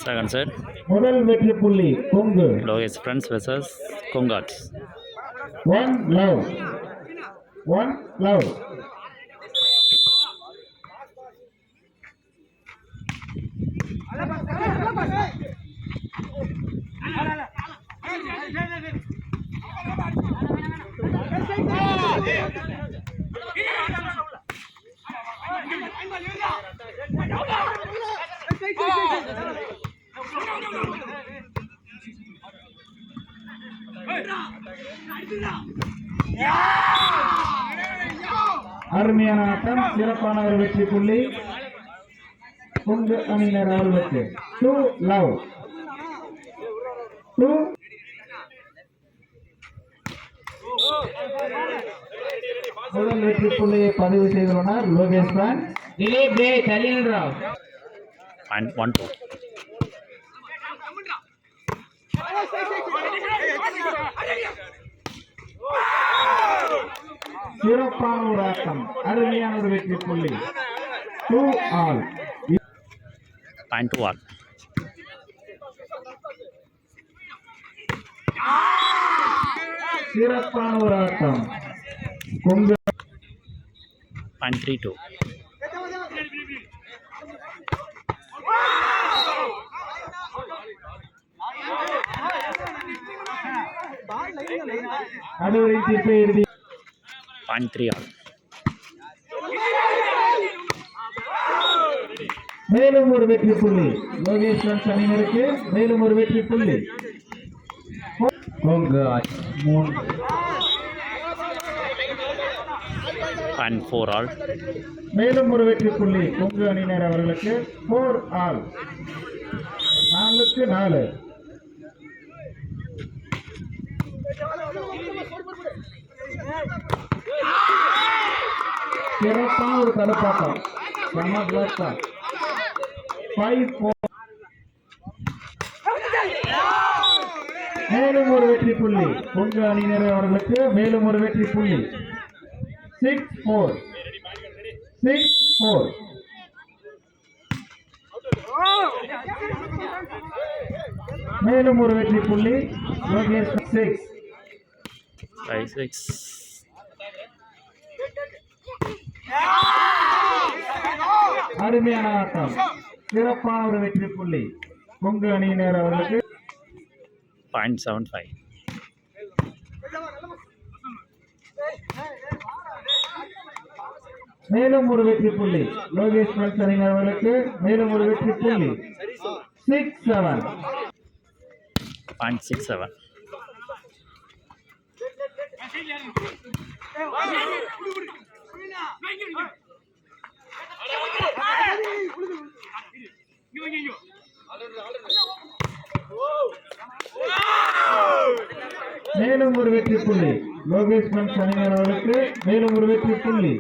Second set. முதல் வெற்றி புள்ளி Kongu. Logis Friends versus Kongats. One love. One love. அருமையான ஆட்டம், சிறப்பான ஒரு வெற்றி புள்ளி கொங்கு அணியினர் அவர்களுக்கு. 2 love. 2 முதல் வெற்றி புள்ளியை பதிவு செய்துள்ளனர் லோகேஷ் பான். டிலே பிரேக் அலின்ராவ். And 1-2. சிறப்பான ஒரு ஆட்டம், அருமையான ஒரு வெற்றி புள்ளி. 2 all. Point to 1. சிறப்பான ஒரு ஆட்டம் கொங்கு. Point 3-2. நடுவரின் தீர்ப்பை இறுதி. Point 3 all. மேலும் ஒரு வெற்றி புள்ளி லோகேஷ் அணியினருக்கு. மேலும் ஒரு வெற்றி புள்ளி கொங்கு 3. Point 4 all. மேலும் ஒரு வெற்றி புள்ளி கொங்கு அணியினர் அவர்களுக்கு. 4 all. 4-4. சிறப்பான ஒரு தடுப்பாட்டம். 5-4. மேலும் ஒரு வெற்றி புள்ளி கொங்கு அணியினர் அவர்களுக்கு. மேலும் ஒரு வெற்றி புள்ளி 6-4. 6-4. மேலும் ஒரு வெற்றி புள்ளி லோகேஷ் 6. 5-6. அருமையான ஆட்டம், சிறப்பான ஒரு வெற்றி புள்ளி கொங்கு அணியினர் அவர்களுக்கு. Point 7-5. மேலும் ஒரு வெற்றி புள்ளி லோகேஷ் அணியினர் அவர்களுக்கு. மேலும் ஒரு வெற்றி புள்ளி 6-7. Point 6-7. மேலும் ஒரு வெற்றி புள்ளி லோகேஷ் அணியினர் அவர்களுக்கு. மேலும் ஒரு வெற்றி புள்ளி.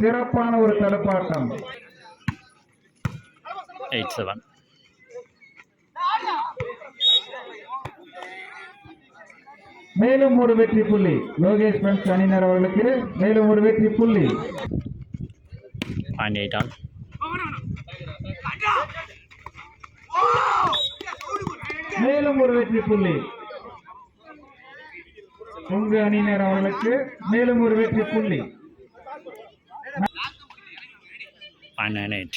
சிறப்பான ஒரு தடுப்பாட்டம். 8-7. மேலும் ஒரு வெற்றி புள்ளி லோகேஷ் அணியினர் அவர்களுக்கு. மேலும் ஒரு வெற்றி புள்ளி. Point 8 all. மேலும் ஒரு வெற்றி புள்ளி கொங்கு அணியினர் அவர்களுக்கு. மேலும் ஒரு வெற்றி புள்ளி. Point 9-8.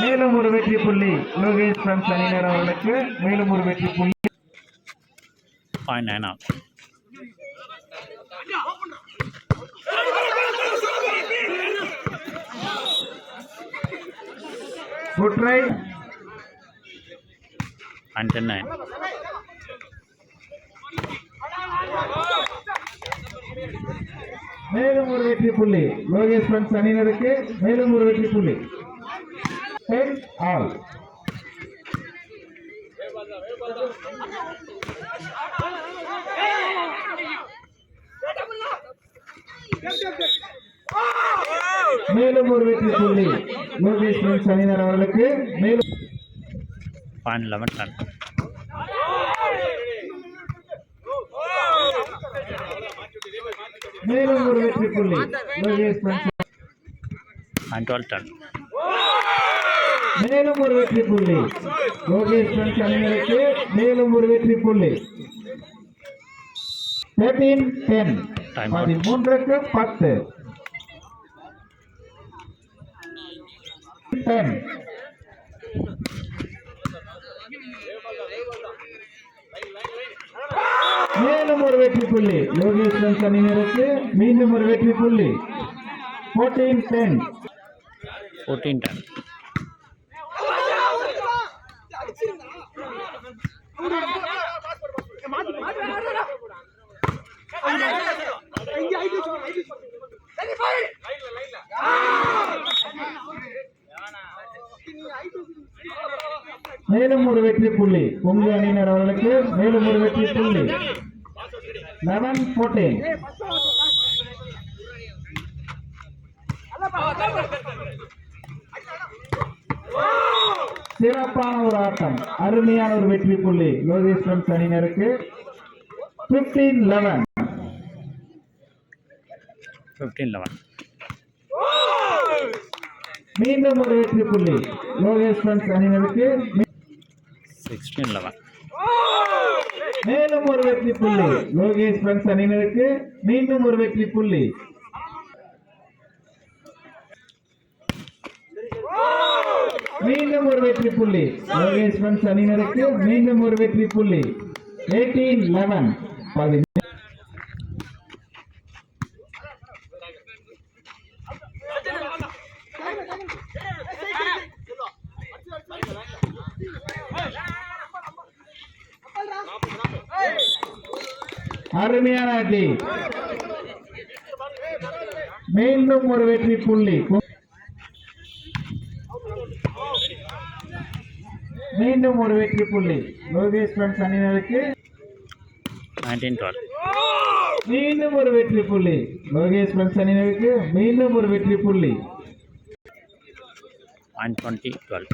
மேலும் ஒரு வெற்றி புள்ளி லோகேஷ் அணியினர் அவர்களுக்கு. மேலும் ஒரு வெற்றி புள்ளி. Point 9 all. Good try. Point 10-9. மேலும் ஒரு வெற்றி புள்ளி லோகேஷ் அணியினருக்கு. மேலும் ஒரு வெற்றி புள்ளி. 10 all. மேலும் ஒரு வெற்றி புள்ளி லோகேஷ் ஃப்ரெண்ட்ஸ் அணியினர் அவர்களுக்கு. மேலும் பாயிண்ட் 11 10. மேலும் ஒரு வெற்றி புள்ளி லோகேஷ் ஃப்ரெண்ட்ஸ். பாயிண்ட் 12 10. மேலும் ஒரு வெற்றி புள்ளி லோகேஷ் ஃப்ரெண்ட்ஸ் அணியினருக்கு. மேலும் ஒரு வெற்றி புள்ளி 13-10. 13க்கு 10. 10. மேலும் ஒரு வெற்றி புள்ளி லோகேஷ் ஃப்ரெண்ட்ஸ் அணியினருக்கு. மீண்டும் ஒரு வெற்றி புள்ளி 14-10. 14 10. மேலும் ஒரு வெற்றி புள்ளி கொங்கு அணியினர் அவர்களுக்கு. மேலும் ஒரு வெற்றி புள்ளி 11-14. சிறப்பான ஒரு ஆட்டம், அருமையான ஒரு வெற்றி புள்ளி லோகேஷ் ஃப்ரெண்ட்ஸ் அணியினருக்கு. 15-11. 15-11. மீண்டும் ஒரு வெற்றி புள்ளி லோகேஷ் ஃப்ரெண்ட்ஸ் அணியினருக்கு. 16-11. மேலும் ஒரு வெற்றி புள்ளி லோகேஷ் ஃப்ரெண்ட்ஸ் அணியினருக்கு. மீண்டும் ஒரு வெற்றி புள்ளி. மீண்டும் ஒரு வெற்றி புள்ளி லோகேஷ் ஃப்ரெண்ட்ஸ் அணியினருக்கு. மீண்டும் ஒரு வெற்றி புள்ளி 18-11. அருமையான அடி. மீண்டும் ஒரு வெற்றி புள்ளி. மீண்டும் ஒரு வெற்றி புள்ளி லோகேஷ் ஃப்ரெண்ட்ஸ் அணியினருக்கு. 19-12. மீண்டும் ஒரு வெற்றி புள்ளி லோகேஷ் ஃப்ரெண்ட்ஸ் அணியினருக்கு. மீண்டும் ஒரு வெற்றி புள்ளி. Point 20-12.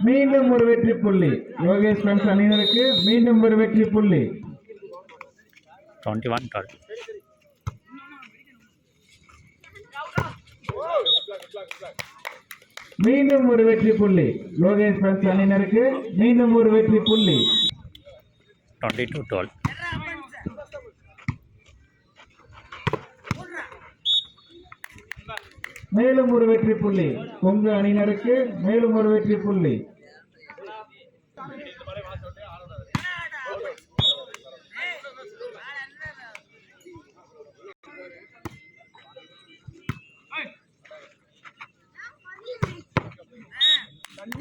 மீண்டும் ஒரு வெற்றி புள்ளி லோகேஷ் ஃப்ரெண்ட்ஸ் அணியினருக்கு. மீண்டும் ஒரு வெற்றி புள்ளி 21-12. மீண்டும் ஒரு வெற்றி புள்ளி லோகேஷ் ஃப்ரெண்ட்ஸ் அணியினருக்கு. மீண்டும் ஒரு வெற்றி புள்ளி 22-12. மேலும் ஒரு வெற்றி புள்ளி கொங்கு அணியினருக்கு. மேலும் ஒரு வெற்றி புள்ளி.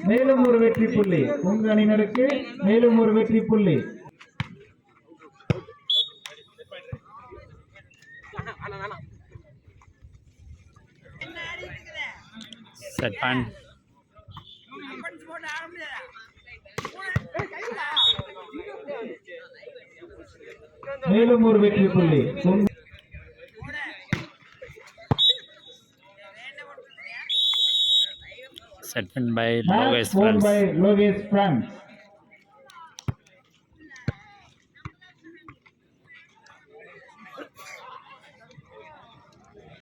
மேலும் ஒரு வெற்றி புள்ளி கொங்கு அணியினருக்கு. மேலும் ஒரு வெற்றி புள்ளி. Set point. மேலும் ஒரு வெற்றி புள்ளி Set point by Logesh by Logesh Friends.